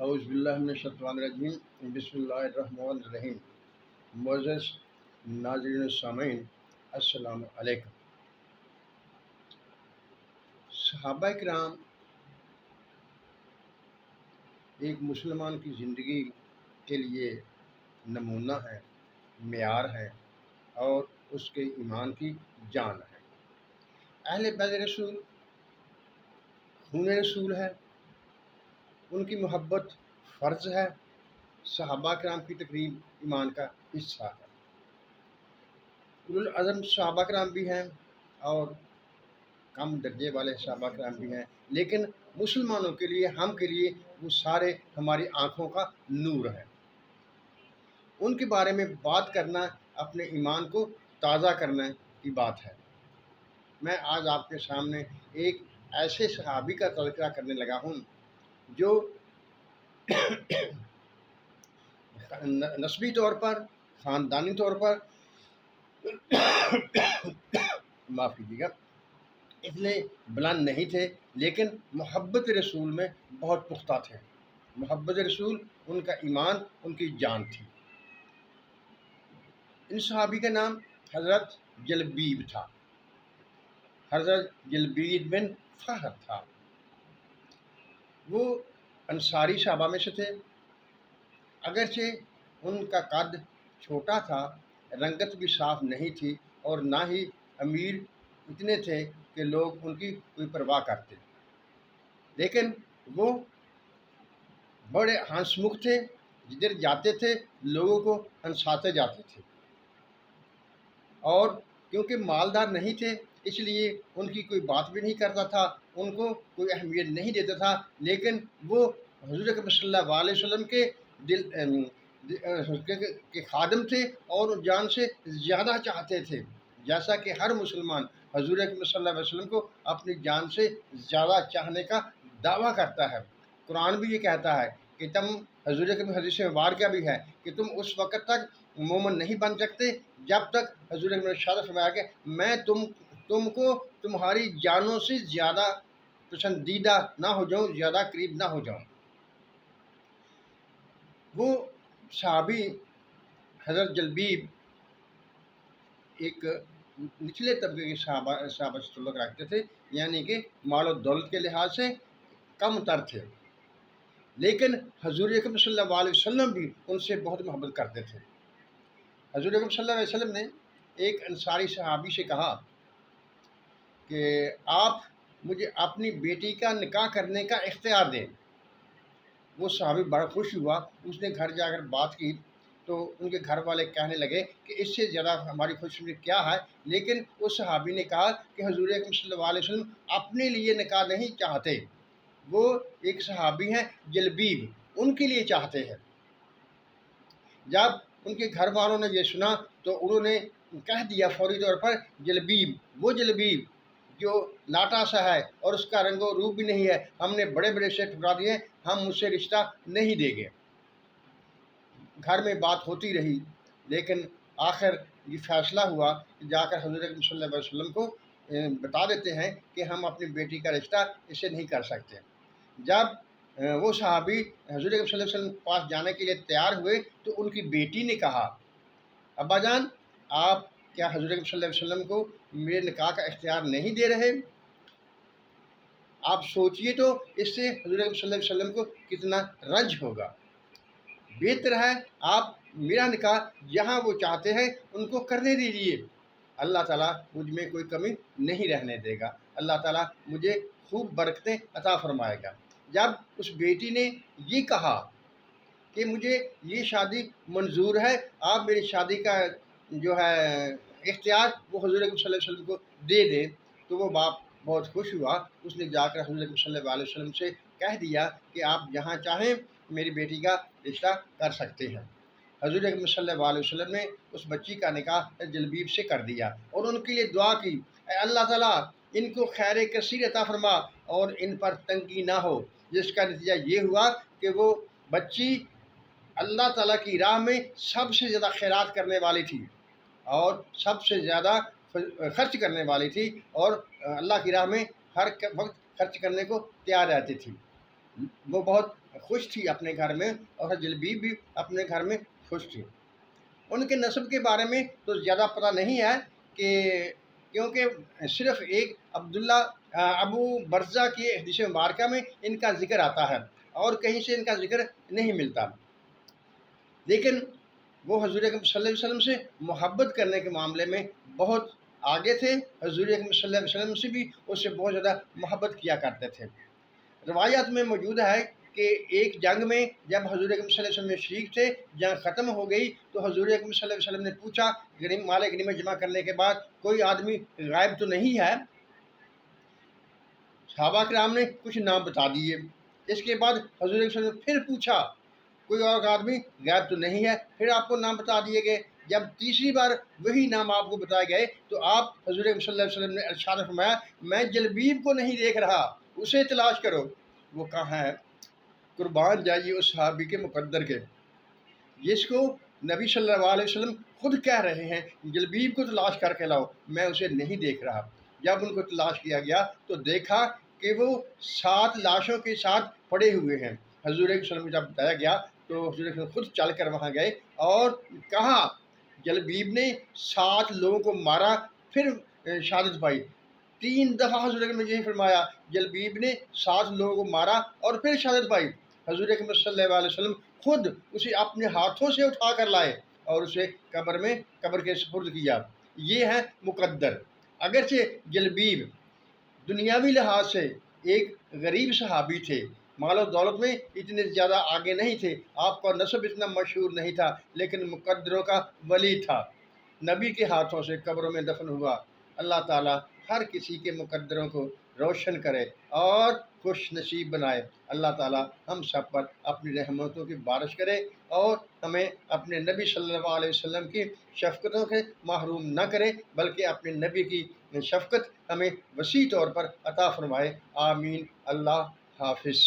اعوذ باللہ من الشیطان الرجیم بسم اللہ الرحمن الرحیم معزز ناظرین السامعین السلام علیکم۔ صحابہ کرام ایک مسلمان کی زندگی کے لیے نمونہ ہے، معیار ہے اور اس کے ایمان کی جان ہے۔ اہل بیت رسول خون رسول ہے، ان کی محبت فرض ہے۔ صحابہ کرام کی تقریب ایمان کا حصہ ہے۔ اولو العزم صحابہ کرام بھی ہیں اور کم درجے والے صحابہ کرام بھی ہیں، لیکن مسلمانوں کے لیے، ہم کے لیے وہ سارے ہماری آنکھوں کا نور ہے۔ ان کے بارے میں بات کرنا اپنے ایمان کو تازہ کرنے کی بات ہے۔ میں آج آپ کے سامنے ایک ایسے صحابی کا تذکرہ کرنے لگا ہوں جو نسبی طور پر، خاندانی طور پر معاف کیجیے گا، اتنے بلند نہیں تھے، لیکن محبت رسول میں بہت پختہ تھے۔ محبت رسول ان کا ایمان، ان کی جان تھی۔ ان صحابی کا نام حضرت جلبیب تھا، حضرت جلبیب بن فہر تھا۔ وہ انصاری صحابہ میں سے تھے۔ اگرچہ ان کا قد چھوٹا تھا، رنگت بھی صاف نہیں تھی اور نہ ہی امیر اتنے تھے کہ لوگ ان کی کوئی پرواہ کرتے، لیکن وہ بڑے ہنس مکھ تھے۔ جدھر جاتے تھے لوگوں کو ہنساتے جاتے تھے، اور کیونکہ مالدار نہیں تھے اس لیے ان کی کوئی بات بھی نہیں کرتا تھا، ان کو کوئی اہمیت نہیں دیتا تھا، لیکن وہ حضور اکرم صلی اللہ علیہ وسلم کے کے خادم تھے اور جان سے زیادہ چاہتے تھے، جیسا کہ ہر مسلمان حضور اکرم صلی اللہ علیہ وسلم کو اپنی جان سے زیادہ چاہنے کا دعویٰ کرتا ہے۔ قرآن بھی یہ کہتا ہے کہ تم، حضور اکرم حدیث مبارکہ بھی ہے کہ تم اس وقت تک مومن نہیں بن سکتے جب تک، حضور اکرم نے ارشاد فرمایا کہ میں تم کو تمہاری جانوں سے زیادہ پسندیدہ نہ ہو جاؤں، زیادہ قریب نہ ہو جاؤں۔ وہ صحابی حضرت جلبیب ایک نچلے طبقے کے صحابہ سے تعلق رکھتے تھے، یعنی کہ مال و دولت کے لحاظ سے کم تر تھے، لیکن حضور اکرم صلی اللہ علیہ وسلم بھی ان سے بہت محبت کرتے تھے۔ حضور اکرم صلی اللہ علیہ وسلم نے ایک انصاری صحابی سے کہا کہ آپ مجھے اپنی بیٹی کا نکاح کرنے کا اختیار دیں۔ وہ صحابی بڑا خوش ہوا، اس نے گھر جا کر بات کی تو ان کے گھر والے کہنے لگے کہ اس سے زیادہ ہماری خوشی کیا ہے، لیکن اس صحابی نے کہا کہ حضور اکرم صلی اللہ علیہ وسلم اپنے لیے نکاح نہیں چاہتے، وہ ایک صحابی ہیں جلبیب، ان کے لیے چاہتے ہیں۔ جب ان کے گھر والوں نے یہ سنا تو انہوں نے کہہ دیا فوری طور پر، جلبیب، وہ جلبیب جو لاٹا سا ہے اور اس کا رنگ و روپ بھی نہیں ہے، ہم نے بڑے بڑے سے ٹھکرا دیے، ہم مجھ سے رشتہ نہیں دیں گے۔ گھر میں بات ہوتی رہی، لیکن آخر یہ فیصلہ ہوا کہ جا کر حضور اکرم صلی اللہ علیہ وسلم کو بتا دیتے ہیں کہ ہم اپنی بیٹی کا رشتہ اسے نہیں کر سکتے۔ جب وہ صحابی حضور اکرم صلی اللہ علیہ وسلم کے پاس جانے کے لیے تیار ہوئے تو ان کی بیٹی نے کہا، ابا جان، آپ کیا حضور اکرم صلی اللہ علیہ وسلم کو میرے نکاح کا اختیار نہیں دے رہے؟ آپ سوچئے تو اس سے حضور اکرم صلی اللہ علیہ وسلم کو کتنا رنج ہوگا۔ بہتر ہے آپ میرا نکاح جہاں وہ چاہتے ہیں ان کو کرنے دیجیے، اللہ تعالیٰ مجھ میں کوئی کمی نہیں رہنے دے گا، اللہ تعالیٰ مجھے خوب برکتیں عطا فرمائے گا۔ جب اس بیٹی نے یہ کہا کہ مجھے یہ شادی منظور ہے، آپ میری شادی کا جو ہے اختیار وہ حضور اکرم صلی اللہ علیہ وسلم کو دے دیں، تو وہ باپ بہت خوش ہوا۔ اس نے جا کر حضور اکرم صلی اللہ علیہ وسلم سے کہہ دیا کہ آپ جہاں چاہیں میری بیٹی کا رشتہ کر سکتے ہیں۔ حضور اکرم صلی اللہ علیہ وسلم نے اس بچی کا نکاح جلبیب سے کر دیا اور ان کے لیے دعا کی، اے اللہ تعالیٰ ان کو خیر کثیر عطا فرما اور ان پر تنگی نہ ہو، جس کا نتیجہ یہ ہوا کہ وہ بچی اللہ تعالیٰ کی راہ میں سب سے زیادہ خیرات کرنے والی تھی اور سب سے زیادہ خرچ کرنے والی تھی، اور اللہ کی راہ میں ہر وقت خرچ کرنے کو تیار رہتی تھی۔ وہ بہت خوش تھی اپنے گھر میں اور جلبیب بھی اپنے گھر میں خوش تھی۔ ان کے نسب کے بارے میں تو زیادہ پتہ نہیں ہے کہ کیونکہ صرف ایک عبداللہ ابو برزہ کی حدیث مبارکہ میں ان کا ذکر آتا ہے اور کہیں سے ان کا ذکر نہیں ملتا، لیکن وہ حضور اکرم صلی اللہ علیہ وسلم سے محبت کرنے کے معاملے میں بہت آگے تھے۔ حضور اکرم صلی اللہ علیہ وسلم سے بھی اس سے بہت زیادہ محبت کیا کرتے تھے۔ روایات میں موجود ہے کہ ایک جنگ میں جب حضور اکرم صلی اللہ علیہ وسلم میں شریک تھے، جنگ ختم ہو گئی تو حضور اکرم صلی اللہ علیہ وسلم نے پوچھا مال غنیمت جمع کرنے کے بعد کوئی آدمی غائب تو نہیں ہے؟ صحابہ کرام نے کچھ نام بتا دیے۔ اس کے بعد حضور اکرم صلی اللہ علیہ وسلم نے پھر پوچھا کوئی اور آدمی غائب تو نہیں ہے؟ پھر آپ کو نام بتا دیے گئے۔ جب تیسری بار وہی نام آپ کو بتائے گئے تو آپ حضور اکرم صلی اللہ علیہ وسلم نے ارشاد فرمایا میں جلبیب کو نہیں دیکھ رہا، اسے تلاش کرو۔ وہ کہاں ہے؟ قربان جائیے اس صحابی کے مقدر کے، جس کو نبی صلی اللہ علیہ وسلم خود کہہ رہے ہیں جلبیب کو تلاش کر کے لاؤ، میں اسے نہیں دیکھ رہا۔ جب ان کو تلاش کیا گیا تو دیکھا کہ وہ 7 لاشوں کے ساتھ پڑے ہوئے ہیں۔ حضور صلی اللہ علیہ وسلم کو جب بتایا گیا تو حضور صلی اللہ علیہ وسلم خود چل کر وہاں گئے اور کہا جلبیب نے 7 لوگوں کو مارا پھر شہادت پائی۔ 3 دفعہ حضور اکرم نے یہی فرمایا جلبیب نے 7 لوگوں کو مارا اور پھر شہادت پائی۔ حضور اکرم صلی اللہ علیہ وسلم خود اسے اپنے ہاتھوں سے اٹھا کر لائے اور اسے قبر کے سپرد کیا۔ یہ ہے مقدر۔ اگرچہ جلبیب دنیاوی لحاظ سے ایک غریب صحابی تھے، مال و دولت میں اتنے زیادہ آگے نہیں تھے، آپ کا نسب اتنا مشہور نہیں تھا، لیکن مقدروں کا ولی تھا، نبی کے ہاتھوں سے قبروں میں دفن ہوا۔ اللہ تعالیٰ ہر کسی کے مقدروں کو روشن کرے اور خوش نصیب بنائے۔ اللہ تعالیٰ ہم سب پر اپنی رحمتوں کی بارش کرے اور ہمیں اپنے نبی صلی اللہ علیہ وسلم کی شفقتوں سے محروم نہ کرے، بلکہ اپنے نبی کی شفقت ہمیں وسیع طور پر عطا فرمائے۔ آمین۔ اللہ حافظ۔